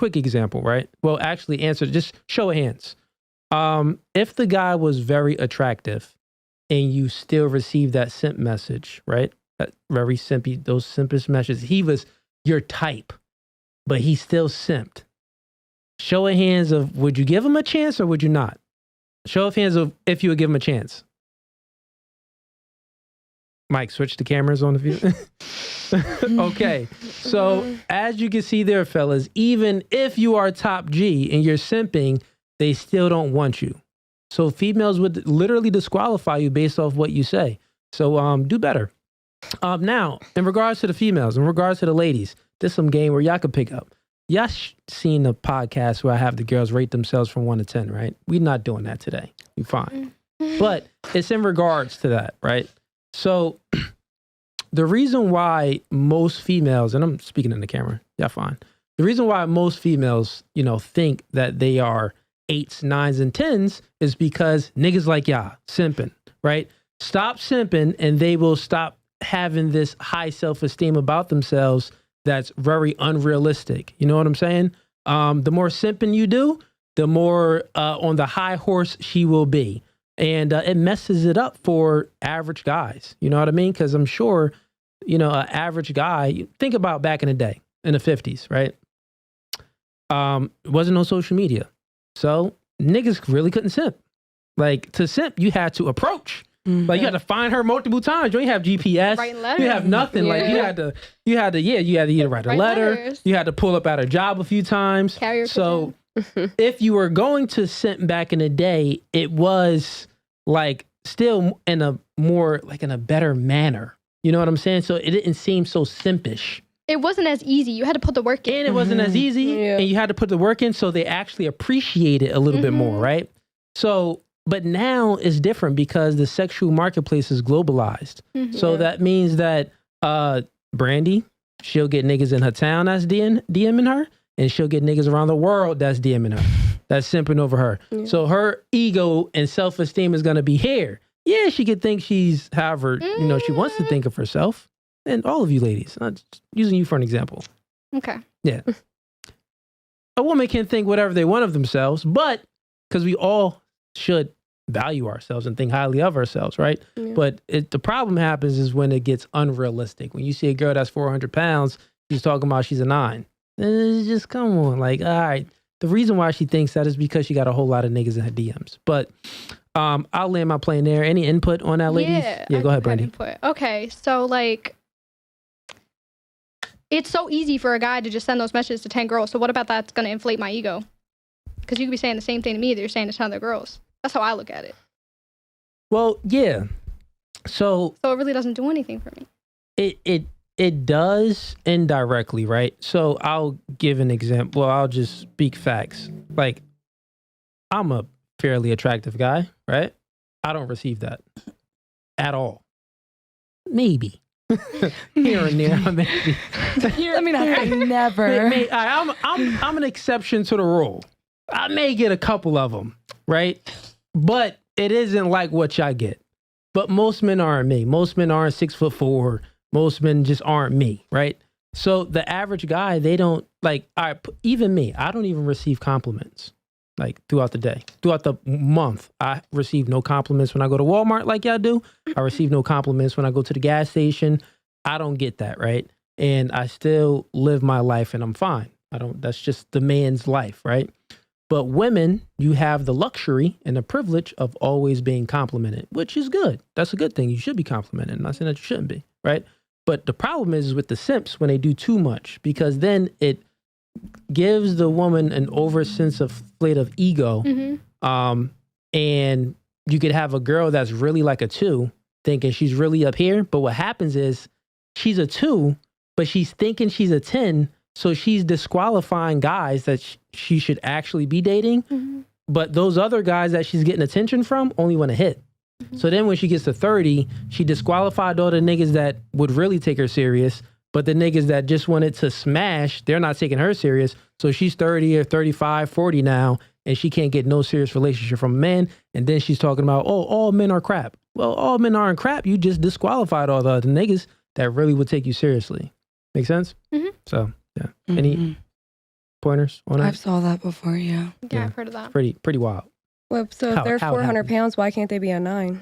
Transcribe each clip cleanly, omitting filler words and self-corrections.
quick example, right? Well, actually answer, just show of hands. If the guy was very attractive and you still received that simp message, right? That very simpy, those simpest messages. He was your type, but he still simped. Show of hands of, would you give him a chance or would you not? Show of hands of if you would give him a chance. Mike, switch the cameras on the view. Okay. So as you can see there, fellas, even if you are top G and you're simping, they still don't want you. So females would literally disqualify you based off what you say. So do better. Now, in regards to the females, in regards to the ladies, this is some game where y'all could pick up. Y'all seen the podcast where I have the girls rate themselves from 1 to 10, right? We're not doing that today. You fine. But it's in regards to that, right? So the reason why most females, and I'm speaking in the camera, y'all fine. The reason why most females, think that they are 8s, 9s, and 10s is because niggas like y'all simping, right? Stop simping and they will stop having this high self-esteem about themselves that's very unrealistic. You know what I'm saying? The more simping you do, the more on the high horse she will be. And it messes it up for average guys. You know what I mean? Because I'm sure, an average guy, think about back in the day, in the 50s, right? It wasn't no social media. So niggas really couldn't simp. Like, to simp, you had to approach. Like, you had to find her multiple times. You didn't have GPS. You have nothing. Yeah. Like, you had to either write a letter. Letters. You had to pull up at her job a few times. Carrier so if you were going to simp back in the day, it was like still in a more, like in a better manner. You know what I'm saying? So it didn't seem so simpish. It wasn't as easy. You had to put the work in. And it wasn't as easy. And you had to put the work in, so they actually appreciate it a little bit more, right? So, but now it's different because the sexual marketplace is globalized. So that means that Brandy, she'll get niggas in her town that's DMing her, and she'll get niggas around the world that's DMing her, that's simping over her. So her ego and self-esteem is going to be here. Yeah, she could think she's however, she wants to think of herself. And all of you ladies, I'm just using you for an example. Okay. Yeah. A woman can think whatever they want of themselves, but because we all should value ourselves and think highly of ourselves, right? But the problem happens is when it gets unrealistic. When you see a girl that's 400 pounds, she's talking about she's a 9. It's just, come on, like, all right. The reason why she thinks that is because she got a whole lot of niggas in her DMs. But I'll land my plane there. Any input on that, ladies? Yeah, go ahead, Brandy. Okay, so like, it's so easy for a guy to just send those messages to 10 girls. So what about that's going to inflate my ego? Because you could be saying the same thing to me that you're saying to 10 other girls. That's how I look at it. Well, yeah. So it really doesn't do anything for me. It does indirectly, right? So I'll give an example. Well, I'll just speak facts. Like, I'm a fairly attractive guy, right? I don't receive that at all. Maybe. Here and there, maybe. I mean, I never. I'm an exception to the rule. I may get a couple of them, right? But it isn't like what y'all get. But most men aren't me. Most men aren't 6'4". Most men just aren't me, right? So the average guy, they don't like. Even me, I don't even receive compliments like throughout the day, throughout the month. I receive no compliments when I go to Walmart like y'all do. I receive no compliments when I go to the gas station. I don't get that, right? And I still live my life and I'm fine. That's just the man's life, right? But women, you have the luxury and the privilege of always being complimented, which is good. That's a good thing. You should be complimented. I'm not saying that you shouldn't be, right? But the problem is with the simps when they do too much, because then it gives the woman an over sense of inflate of ego. And you could have a girl that's really like a 2 thinking she's really up here. But what happens is she's a 2, but she's thinking she's a 10. So she's disqualifying guys that she should actually be dating. But those other guys that she's getting attention from only want to hit. So then when she gets to 30, she disqualified all the niggas that would really take her serious. But the niggas that just wanted to smash, they're not taking her serious. So she's 30 or 35, 40 now, and she can't get no serious relationship from a man. And then she's talking about, oh, all men are crap. Well, all men aren't crap. You just disqualified all the other niggas that really would take you seriously. Make sense? So, yeah. pointers on I've that? saw that before, yeah. Yeah, I've heard of that. Pretty wild. Well, so How- if they're how it 400 happened. pounds, why can't they be a 9?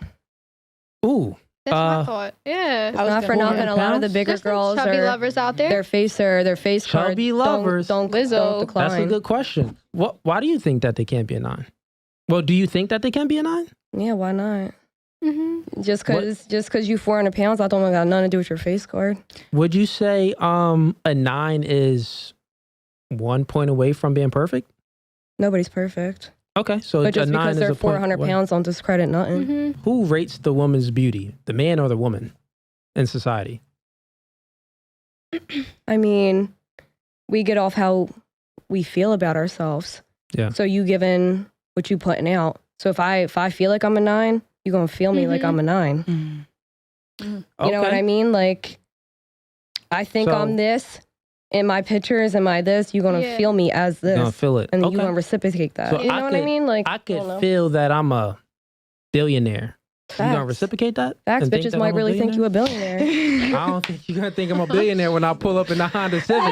Ooh, That's what I Uh, thought. Yeah. Not for 400 nothing. A lot of the pounds? bigger There's some girls chubby are lovers out there. their face card. Chubby lovers. Don't Lizzo. decline. that's a good question. Why do you think that they can't be a 9? Well, do you think that they can be a 9? Yeah, why not? Mm-hmm. Just because you 400 pounds, I don't got nothing to do with your face card. Would you say a 9 is 1 point away from being perfect? Nobody's perfect. Okay, so But just a 9 because is they're a point 400 away. pounds don't discredit nothing. Mm-hmm. Who rates the woman's beauty, the man or the woman in society? I mean, we get off how we feel about ourselves. Yeah. So you giving what you putting out. So if I feel like I'm a 9, you're gonna feel me like Mhm. I'm a 9. Mm. You know what I mean? Like, I think So- I'm this in my pictures, am I this? You're gonna Yeah. feel me as You're this, gonna feel it. and Okay. you're gonna reciprocate that. So you know I what I could- mean? Like, I don't know. could feel that I'm a billionaire. You gonna Facts. reciprocate that? Facts. and think Bitches that might I'm a really think you billionaire? a billionaire. I don't think you're gonna think I'm a billionaire when I pull up in the Honda Civic.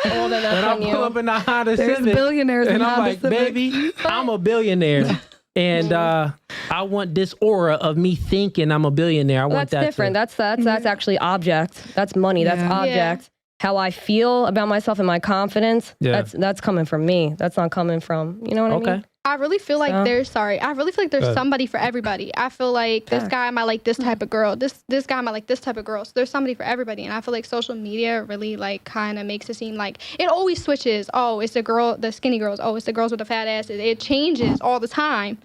Well, then When that's I on pull you. up in the Honda There's Civic, billionaires and in I'm Honda like, Civic. baby, I'm a billionaire. And I want this aura of me thinking I'm a billionaire. I Well, want that's that different. to, That's actually object. That's money. That's Yeah. object. How I feel about myself and my confidence. Yeah. That's coming from me. That's not coming from, you know what I okay. mean? I really feel like So- I really feel like there's Good. somebody for everybody. I feel like this Facts. guy might like this type of girl. This guy might like this type of girl. So there's somebody for everybody. And I feel like social media really like kind of makes it seem like it always switches. Oh, it's the skinny girls. Oh, it's the girls with the fat asses. It changes all the time,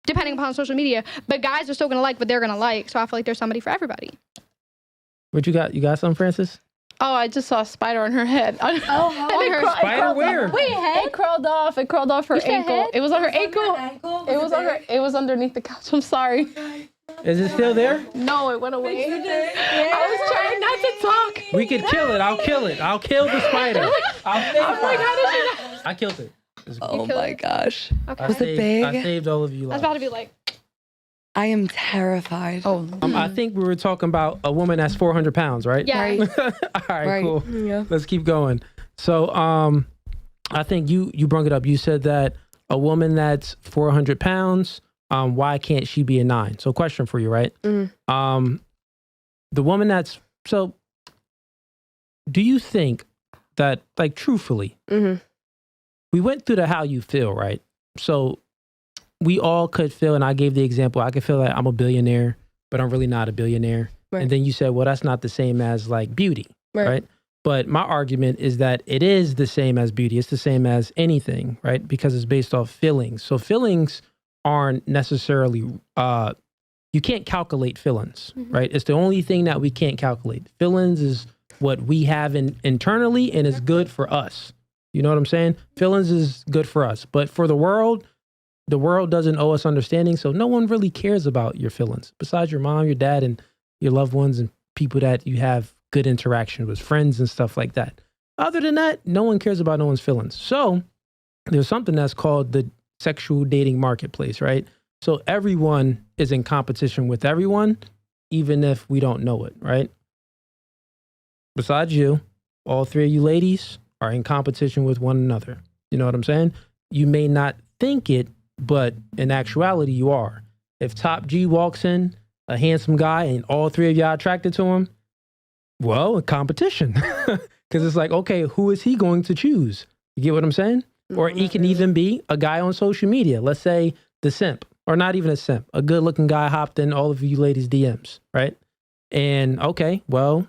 depending upon social media. But guys are still gonna like what they're gonna like. So I feel like there's somebody for everybody. What you got? You got something, Francis? Oh, I just saw a spider on her head. Oh, Spider where? Wait, head? It crawled off. It crawled off her You said ankle. head? It was on her ankle. It was on her. It was underneath the couch. I'm sorry. Is it still there? No, it went away. I was trying not to talk. We could kill it. I'll kill it. I'll kill the spider. I'll save I'm like, it. how did you not? I killed it. Oh killed my it? gosh. Okay. I Was it saved, big? I saved all of you. I was lives. about to be like, I am terrified. Oh, I think we were talking about a woman that's 400 pounds, right? yeah. Right. All right, Right. cool. Yeah. Let's keep going. So, I think you brought it up. You said that a woman that's 400 pounds, why can't she be a 9? So, question for you, right? Mm. The woman that's so. Do you think that, like, truthfully, hmm we went through the how you feel, right? So, we all could feel, and I gave the example. I could feel like I'm a billionaire, but I'm really not a billionaire. Right. And then you said, well, that's not the same as like beauty. Right. But my argument is that it is the same as beauty. It's the same as anything, right? Because it's based off feelings. So feelings aren't necessarily, you can't calculate feelings, Mhm. right? It's the only thing that we can't calculate. Feelings is what we have internally and is good for us. You know what I'm saying? Feelings is good for us. But for the world doesn't owe us understanding. So no one really cares about your feelings besides your mom, your dad, and your loved ones and people that you have good interaction with, friends and stuff like that. Other than that, no one cares about no one's feelings. So there's something that's called the sexual dating marketplace, right? So everyone is in competition with everyone, even if we don't know it, right? Besides you, all three of you ladies are in competition with one another. You know what I'm saying? You may not think it, but in actuality, you are. If Top G walks in, a handsome guy, and all three of y'all attracted to him, well, a competition. Because it's like, okay, who is he going to choose? You get what I'm saying? Or he can even be a guy on social media. Let's say the simp, or not even a simp, a good looking guy hopped in all of you ladies' DMs, right? And okay, well,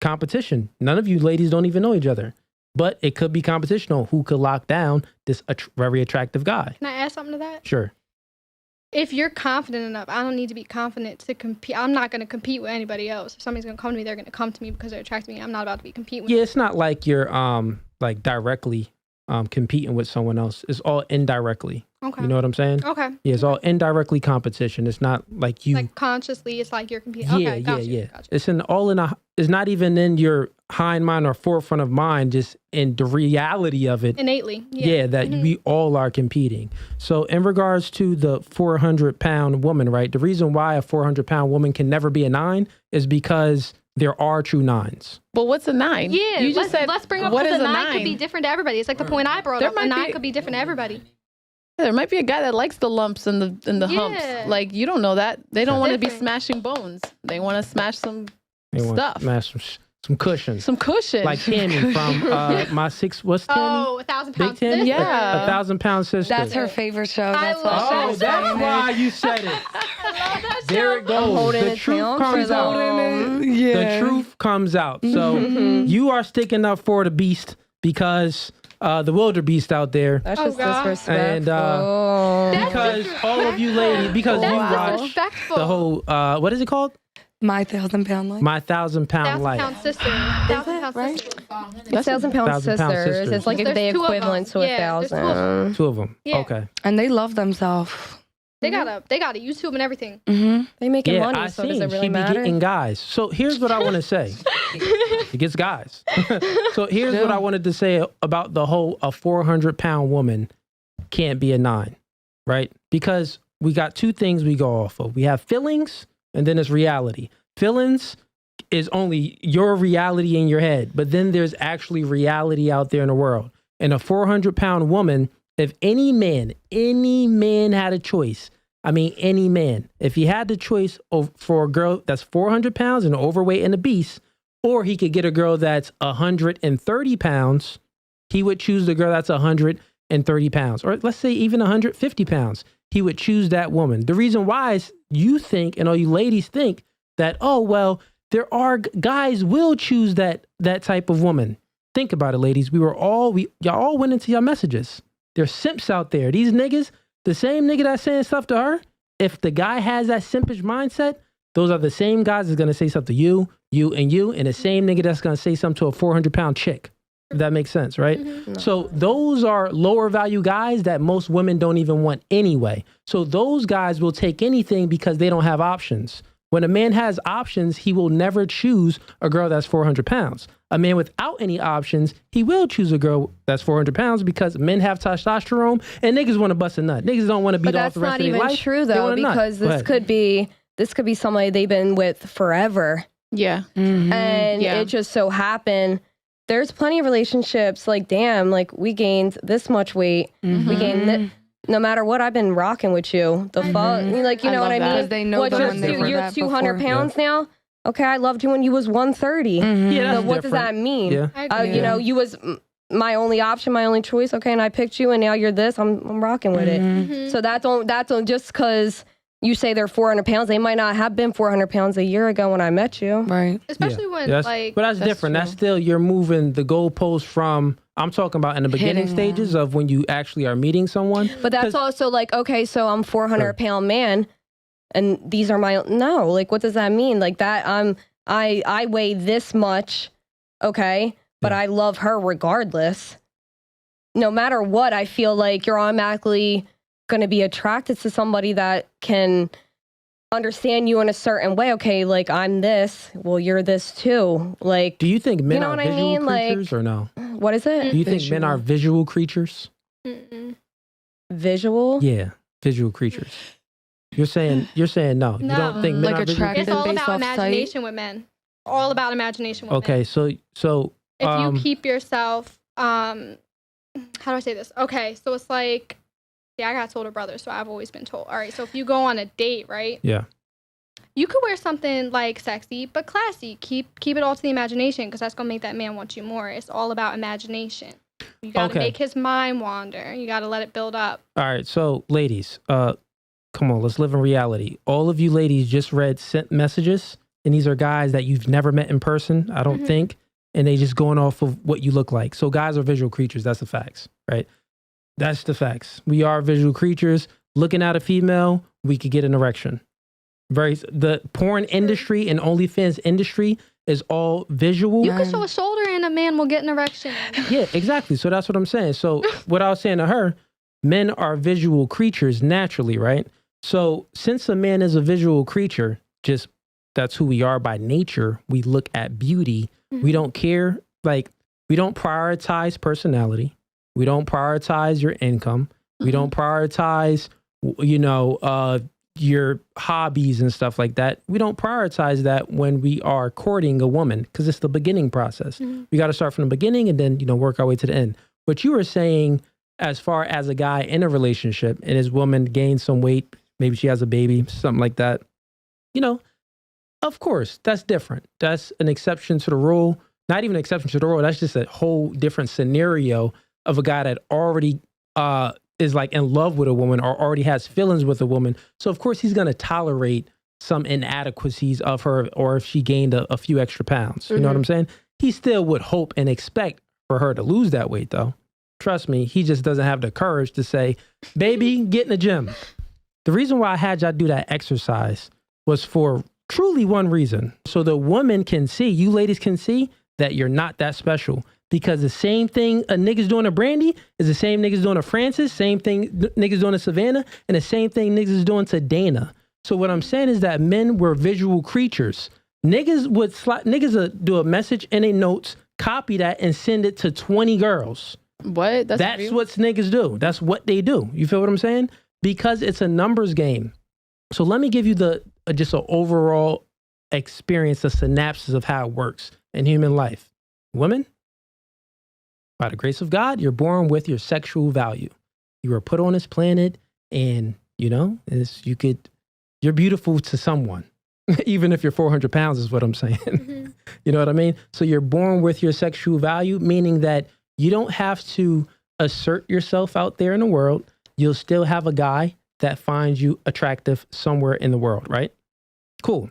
competition. None of you ladies don't even know each other, but it could be competition on who could lock down this very attractive guy. Can I add something to that? Sure. If you're confident enough, I don't need to be confident to compete. I'm not going to compete with anybody else. If somebody's going to come to me, they're going to come to me because they're attracted to me. I'm not about to be competing with Yeah, it's not like you're like directly competing with someone else. It's all indirectly. Okay. You know what I'm saying? Okay. Yeah, it's all indirectly competition. It's not like you. Like consciously, it's like you're competing. Yeah, Okay, gotcha, yeah. gotcha. It's it's not even in your hind mind or forefront of mind, just in the reality of it. Innately. Yeah, that Mhm. we all are competing. So in regards to the 400-pound woman, right? The reason why a 400-pound woman can never be a 9 is because there are true nines. But what's a 9? Yeah, you just said. let's bring up what because is a a 9 could be different to everybody. It's like the point I brought There up. A might 9 be- could be different to everybody. There might be a guy that likes the lumps and the Yeah. humps. Like, you don't know that. They don't want to be Different. smashing bones. They want to smash some They want stuff. smash some cushions. Some cushion. Like Tammy from my six. What's Tammy? Oh, 1,000 Big pounds. Tammy. Yeah. 1,000-pound sister. That's her favorite show. I That's love why Oh, she's that's saying why it. you said it. I love that There show. it goes. holding The it truth down for comes them. out. Yeah. The truth comes out. So you are sticking up for the beast because the wildebeest out there. That's Oh, just God. disrespectful. And, That's Because all of you ladies, because That's you watch disrespectful. the whole what is it called? My 1,000-pound life. My 1,000-pound life. 1,000-pound sister. 1,000-pound right? sister. That's 1,000-pound 1,000-pound sisters. sisters. It's like There's the two of equivalent them. to Yeah, there's two of 1,000. Two of them. Yeah. Okay. And they love themselves. They got a YouTube and everything. Mm-hmm. They making Yeah, money, I so seen does it really she be matter? getting guys. So here's what I want to say. It gets guys. So here's what I wanted to say about the whole a 400-pound woman can't be a 9, right? Because we got two things we go off of. We have feelings and then it's reality. Feelings is only your reality in your head, but then there's actually reality out there in the world. And a 400-pound woman, if any man had a choice, I mean, any man, if he had the choice for a girl that's 400 pounds and overweight and obese, or he could get a girl that's 130 pounds, he would choose the girl that's 130 pounds, or let's say even 150 pounds. He would choose that woman. The reason why is you think, and all you ladies think that, oh, well, there are guys will choose that type of woman. Think about it, ladies. Y'all all went into your messages. There's simps out there. These niggas, the same nigga that's saying stuff to her, if the guy has that simpish mindset, those are the same guys that's going to say something to you, and the same nigga that's going to say something to a 400-pound chick. If that makes sense, right? So those are lower value guys that most women don't even want anyway. So those guys will take anything because they don't have options. When a man has options, he will never choose a girl that's 400 pounds. A man without any options, he will choose a girl that's 400 pounds because men have testosterone and niggas want to bust a nut. Niggas don't want to beat But off that's the rest not of their even life. true They though, want a nut. because Go this ahead. could be somebody they've been with forever, yeah. and Yeah. it just so happened. There's plenty of relationships like, damn, like we gained this much weight. We gained no matter what, I've been rocking with you. The fuck, like, you I know what love I that. mean? Because they know What, them you're when they were you're that 200 before. pounds now. Okay, I loved you when you was 130. Yeah, So that's what does that different. mean? Yeah. I agree. You know, you was my only option, my only choice. Okay, and I picked you, and now you're this. I'm rocking with it. Mhm. So that don't just because you say they're 400 pounds, they might not have been 400 pounds a year ago when I met you. Right. Especially when But like that's different. That's still, you're moving the goalpost from, I'm talking about in the beginning Hitting stages of when you actually are meeting someone. But that's 'Cause- also like, okay, so I'm 400 Sure. pound man, and these are my no. Like, what does that mean? Like that I weigh this much, okay, but Yeah. I love her regardless. No matter what, I feel like you're automatically going to be attracted to somebody that can understand you in a certain way. Okay, like I'm this, well, you're this too. Like, Do you think men You know are what I visual mean? Like- creatures or no? what is it? Do you think men are visual creatures? mm-mm. Visual? Yeah, visual creatures. You're saying no. You No. don't think men Like are visual attracted It's creatures? all based about off sight? imagination with men. All about imagination with men. Okay, so If um, you keep yourself, how do I say this? Okay, so it's like, yeah, I got told a brother, so I've always been told. All right, so if you go on a date, right? Yeah. You could wear something like sexy but classy. Keep it all to the imagination because that's gonna make that man want you more. It's all about imagination. You gotta Okay. make his mind wander. You gotta let it build up. All right, so ladies, come on, let's live in reality. All of you ladies just read sent messages, and these are guys that you've never met in person, I don't Mhm. think, and they just going off of what you look like. So guys are visual creatures. That's the facts, right? That's the facts. We are visual creatures. Looking at a female, we could get an erection. The porn industry and OnlyFans industry is all visual. You can show a shoulder and a man will get an erection. Yeah, exactly. So that's what I'm saying. So what I was saying to her, men are visual creatures naturally, right? So since a man is a visual creature, just that's who we are by nature. We look at beauty. We don't care. Like, we don't prioritize personality. We don't prioritize your income. We don't prioritize, your hobbies and stuff like that. We don't prioritize that when we are courting a woman because it's the beginning process. We got to start from the beginning and then, work our way to the end. What you were saying as far as a guy in a relationship and his woman gains some weight, maybe she has a baby, something like that, of course, that's different. That's an exception to the rule. Not even an exception to the rule. That's just a whole different scenario of a guy that already is like in love with a woman or already has feelings with a woman. So of course he's going to tolerate some inadequacies of her, or if she gained a few extra pounds. You know what I'm saying? He still would hope and expect for her to lose that weight though. Trust me, he just doesn't have the courage to say, baby, get in the gym. The reason why I had y'all do that exercise was for truly one reason. So the woman can see, you ladies can see that you're not that special. Because the same thing a nigga's doing to Brandy is the same niggas doing to Francis, same thing niggas doing to Savannah, and the same thing niggas is doing to Dana. So what I'm saying is that men were visual creatures. Niggas would do a message in their notes, copy that, and send it to 20 girls. What? That's what niggas do. That's what they do. You feel what I'm saying? Because it's a numbers game. So let me give you just an overall experience, a synopsis of how it works in human life. Women, by the grace of God, you're born with your sexual value. You were put on this planet and, you're beautiful to someone, even if you're 400 pounds is what I'm saying. You know what I mean? So you're born with your sexual value, meaning that you don't have to assert yourself out there in the world. You'll still have a guy that finds you attractive somewhere in the world, right? Cool.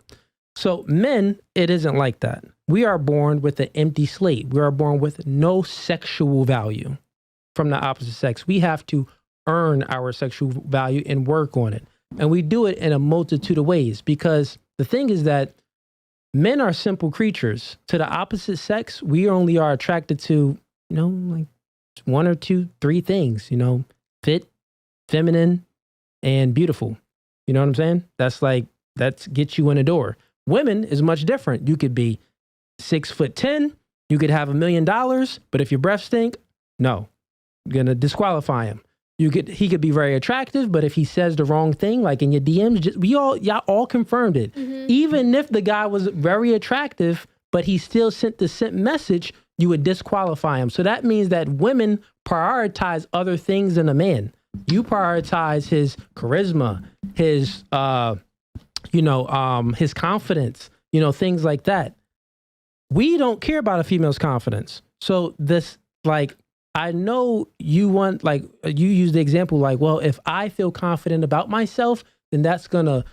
So men, it isn't like that. We are born with an empty slate. We are born with no sexual value from the opposite sex. We have to earn our sexual value and work on it. And we do it in a multitude of ways because the thing is that men are simple creatures. To the opposite sex, we only are attracted to, like one or two, three things, fit, feminine, and beautiful. You know what I'm saying? That gets you in the door. Women is much different. You could be 6'10", you could have $1 million, but if your breath stink, no, you're gonna disqualify him. He could be very attractive, but if he says the wrong thing, like in your DMs, y'all all confirmed it. Even if the guy was very attractive, but he still sent the sent message, you would disqualify him. So that means that women prioritize other things than a man. You prioritize his charisma, his his confidence, things like that. We don't care about a female's confidence. So I know you want, you use the example, well, if I feel confident about myself, then that's going to,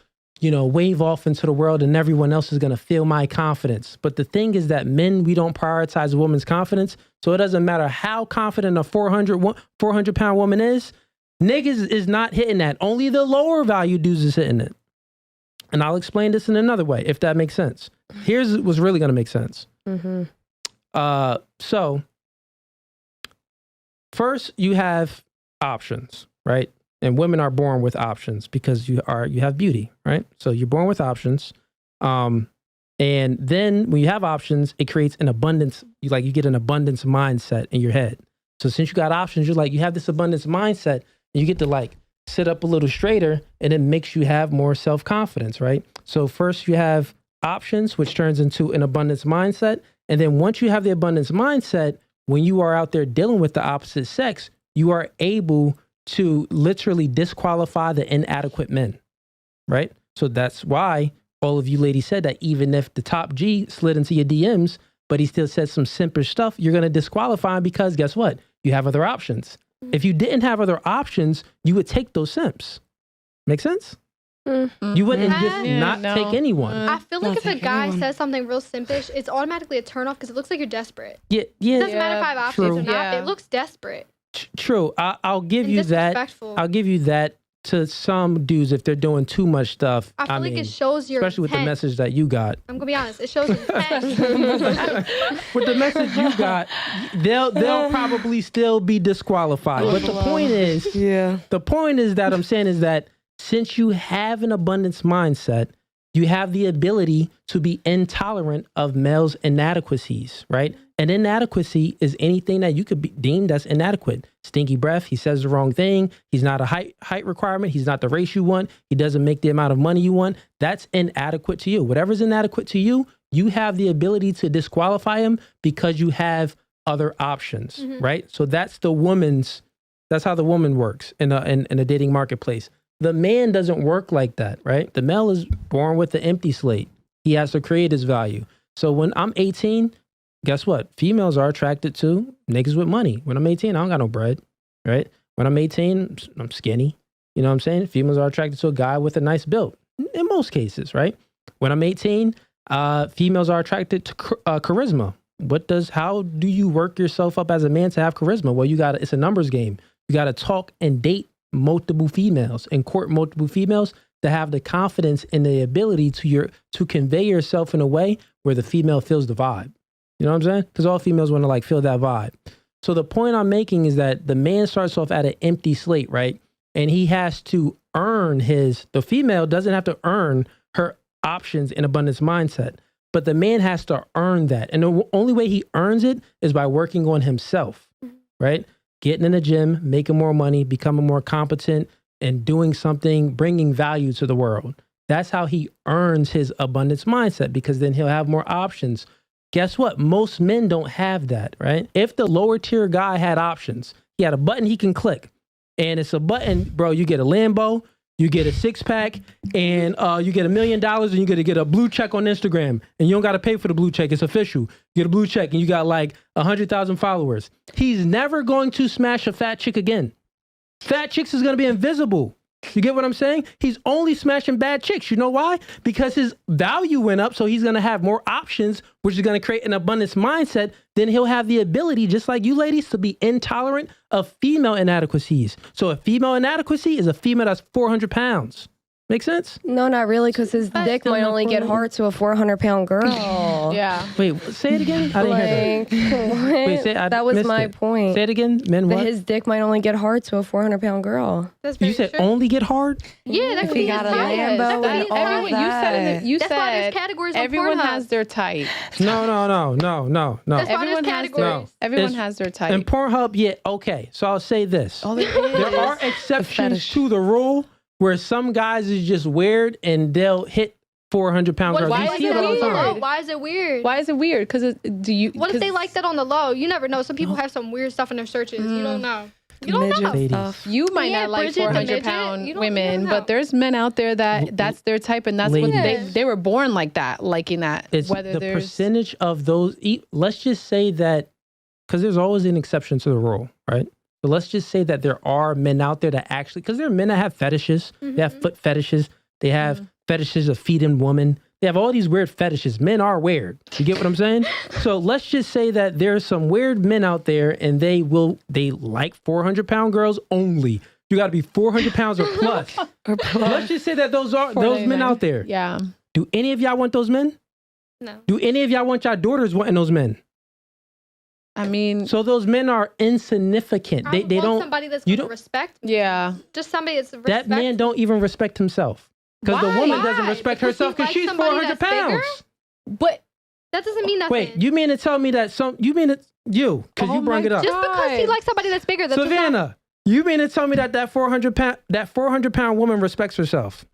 wave off into the world and everyone else is going to feel my confidence. But the thing is that men, we don't prioritize a woman's confidence. So it doesn't matter how confident a 400-pound woman is, niggas is not hitting that. Only the lower value dudes is hitting it. And I'll explain this in another way, if that makes sense. Here's what's really going to make sense. So first you have options, right? And women are born with options because you have beauty, right? So you're born with options. And then when you have options, it creates an abundance. You get an abundance mindset in your head. So since you got options, you have this abundance mindset and you get to sit up a little straighter and it makes you have more self-confidence, right? So first you have options, which turns into an abundance mindset. And then once you have the abundance mindset, when you are out there dealing with the opposite sex, you are able to literally disqualify the inadequate men, right? So that's why all of you ladies said that even if the top G slid into your DMs, but he still said some simpish stuff, you're going to disqualify him because guess what? You have other options. If you didn't have other options, you would take those simps. Make sense? You wouldn't just take anyone. I feel like if a guy says something real simpish, it's automatically a turn off because it looks like you're desperate. Yeah. It doesn't matter if I have options or not. Yeah. It looks desperate. True. I'll give you that. I'll give you that to some dudes if they're doing too much stuff. I feel like it shows your especially intent. with the message that you got. I'm gonna be honest. It shows your intent. With the message you got, they'll probably still be disqualified. But the point is that I'm saying is that since you have an abundance mindset, you have the ability to be intolerant of males' inadequacies, right? An inadequacy is anything that you could be deemed as inadequate. Stinky breath, he says the wrong thing, he's not a height requirement, he's not the race you want, he doesn't make the amount of money you want. That's inadequate to you. Whatever's inadequate to you, you have the ability to disqualify him because you have other options, right? So that's how the woman works in a dating marketplace. The man doesn't work like that, right? The male is born with an empty slate. He has to create his value. So when I'm 18, guess what? Females are attracted to niggas with money. When I'm 18, I don't got no bread, right? When I'm 18, I'm skinny. You know what I'm saying? Females are attracted to a guy with a nice build in most cases, right? When I'm 18, females are attracted to charisma. How do you work yourself up as a man to have charisma? Well, it's a numbers game. You got to talk and date multiple females and court multiple females to have the confidence and the ability to convey yourself in a way where the female feels the vibe. You know what I'm saying? Because all females want to feel that vibe. So the point I'm making is that the man starts off at an empty slate, right? And he has to earn the female doesn't have to earn her options in abundance mindset, but the man has to earn that. And the only way he earns it is by working on himself, right? Getting in the gym, making more money, becoming more competent, and doing something, bringing value to the world. That's how he earns his abundance mindset, because then he'll have more options. Guess what? Most men don't have that, right? If the lower tier guy had options, he had a button he can click, and it's a button, bro, you get a Lambo, you get a 6-pack, and you get $1 million, and you get to get a blue check on Instagram, and you don't got to pay for the blue check. It's official. You get a blue check, and you got 100,000 followers. He's never going to smash a fat chick again. Fat chicks is going to be invisible. You get what I'm saying? He's only smashing bad chicks. You know why? Because his value went up, so he's going to have more options, which is going to create an abundance mindset. Then he'll have the ability, just like you ladies, to be intolerant of female inadequacies. So a female inadequacy is a female that's 400 pounds. Make sense? No, not really, because his dick might only get hard to a 400-pound girl. Yeah. Wait, say it again? I didn't hear that. Wait, that was my point. Say it again? Men what? His dick might only get hard to a 400-pound girl. That's You said true. only get hard? Yeah, that could He be got his a bias. Lambo That could and be his all bias. that. You That's why there's said categories on everyone Pornhub. has their type. No. That's why there's Everyone has categories. Everyone It's- has their type. And Pornhub, yeah, okay. So I'll say this. All it There is. are exceptions fetish. to the rule where some guys is just weird and they'll hit 400-pound girls. why You is see it it all the weird? time. Why is it weird? Why is it weird? Because do you? What if they like that on the low? You never know. Some people have some weird stuff in their searches. You don't know. You don't Midget know. Ladies. stuff. You might Yeah, not like Bridget the 400-pound midget. You women, don't but know. there's men out there that's their type, and that's what Ladies. they were born like that, liking that. It's Whether the there's percentage of those. Let's just say that, because there's always an exception to the rule, right? So let's just say that there are men out there that actually, because there are men that have fetishes. They have foot fetishes. They have fetishes of feeding women. They have all these weird fetishes. Men are weird. You get what I'm saying? So let's just say that there's some weird men out there and they like 400-pound girls only. You got to be 400 pounds or plus. Let's just say that those men 499. out there. Yeah. Do any of y'all want those men? No. Do any of y'all want y'all daughters wanting those men? I mean, So those men are insignificant. They want don't. somebody that's you gonna don't- respect. yeah. Just somebody that's That man don't even respect himself, because the Why? woman doesn't Why? respect Because he herself because likes she's somebody 400 that's bigger? pounds. But That doesn't mean nothing. Wait, you mean to tell me that because Oh you brought my it up, just because he God. likes somebody that's bigger, that's just not, Savannah? You mean to tell me that 400-pound woman respects herself?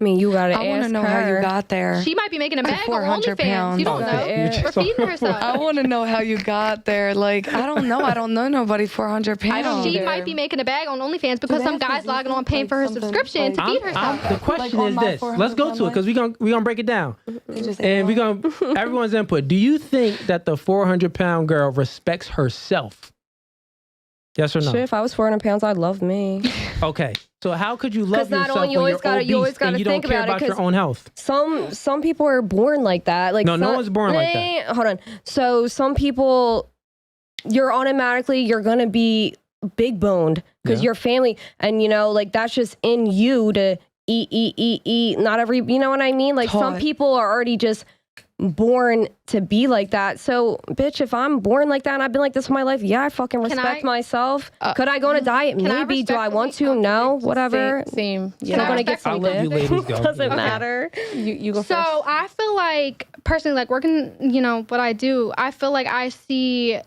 I mean, you gotta I want ask to know her. how you got there. she might be making a bag on 400 OnlyFans. You don't pounds. know. Okay. For feeding herself. I want to know how you got there. Like, I don't know. I don't know nobody 400 pounds. I don't She either. might be making a bag on OnlyFans because they some have to guy's do logging on something paying for her like subscription to feed herself. The question on is my this. 400 Let's go pound to it because we gonna break it down, Just and we gonna everyone's input. Do you think that the 400-pound girl respects herself? Yes or no? Shit, if I was 400 pounds, I'd love me. Okay. So how could you love 'Cause not yourself only- you when always you're gotta- you always obese gotta and you don't think care about it, about your 'cause own health? Some people are born like that. Like No one's born like that. Hold on. So some people, you're gonna be big boned because Yeah. your family, and like that's just in you to eat. Not every, you know what I mean? Like some Taught. people are already just born to be like that. So, bitch, if I'm born like that and I've been like this my life, yeah, I fucking respect myself. Could I go on a diet? Maybe. Do I want to? No. Whatever. Same. Still gonna get some I'll let you dick. ladies go. Doesn't Okay. matter. You go So first. I feel like personally, like working, what I do, I feel like I see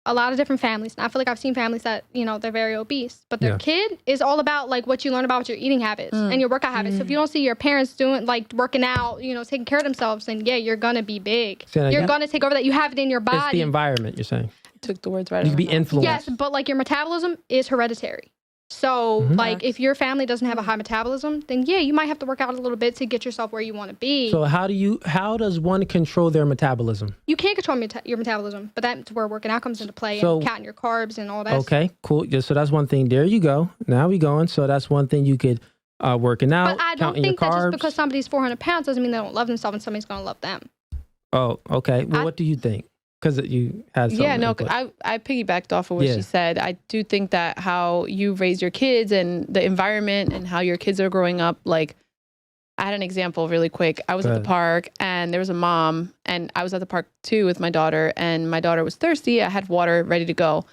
a lot of different families. And I feel like I've seen families that, they're very obese, but their Yeah. kid is all about like what you learn about your eating habits and your workout habits. So if you don't see your parents doing like working out, taking care of themselves, then yeah, you're gonna be big. Say that You're again? gonna take over that. You have it in your It's the body. environment, you're saying. Took the words right. You out could be of my mouth. influenced. Yes, but like your metabolism is hereditary. So like if your family doesn't have a high metabolism, then yeah, you might have to work out a little bit to get yourself where you want to be. So how does one control their metabolism? You can't control your metabolism, but that's where working out comes into play So- and counting your carbs and all that. Okay, cool. Yeah, so that's one thing. There you go. Now we going. So that's one thing you could working out, But I don't counting think your that carbs. just because somebody's 400 pounds doesn't mean they don't love themselves and somebody's going to love them. Oh, okay. Well, I- what do you think? Because you had something. Yeah, no, input. I piggybacked off of what Yeah. she said. I do think that how you raise your kids and the environment and how your kids are growing up, like I had an example really quick. I was Go at the ahead. park and there was a mom and I was at the park too with my daughter and my daughter was thirsty. I had water ready to go.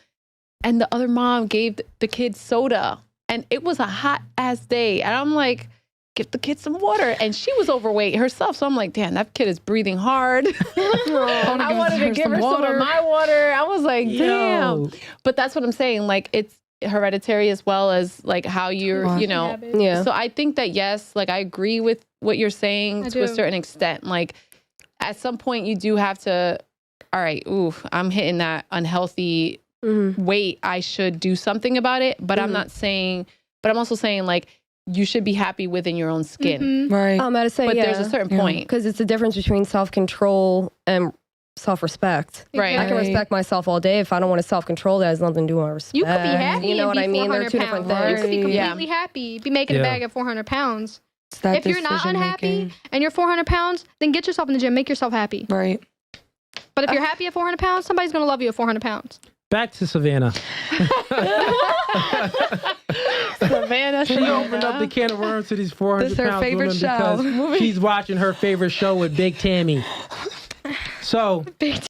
And the other mom gave the kids soda and it was a hot ass day. And I'm like, give the kids some water. And she was overweight herself. So I'm like, damn, that kid is breathing hard. I wanted to give her some of my water. I was like, damn. Yo. But that's what I'm saying. Like it's hereditary as well as like how you're, Yeah. So I think that yes, like I agree with what you're saying I to a do. certain extent. Like at some point you do have to, all right, I'm hitting that unhealthy weight. I should do something about it. But I'm not saying, but I'm also saying like you should be happy within your own skin. Mhm. Right. I'm about to say, But yeah. there's a certain point. Because it's the difference between self-control and self-respect. Right. I can respect myself all day. If I don't want to self-control, that has nothing to do with respect. You could be happy. You know and what be I mean? They're 400 two different pounds. You things. could be Yeah. completely happy, be making Yeah. a bag at 400 pounds. It's that If you're not decision unhappy making. and you're 400 pounds, then get yourself in the gym, make yourself happy. Right. But if you're happy at 400 pounds, somebody's going to love you at 400 pounds. Back to Savannah. Savannah. She opened up the can of worms to these 400 This is her pound favorite women show. because she's watching her favorite show with Big Tammy. So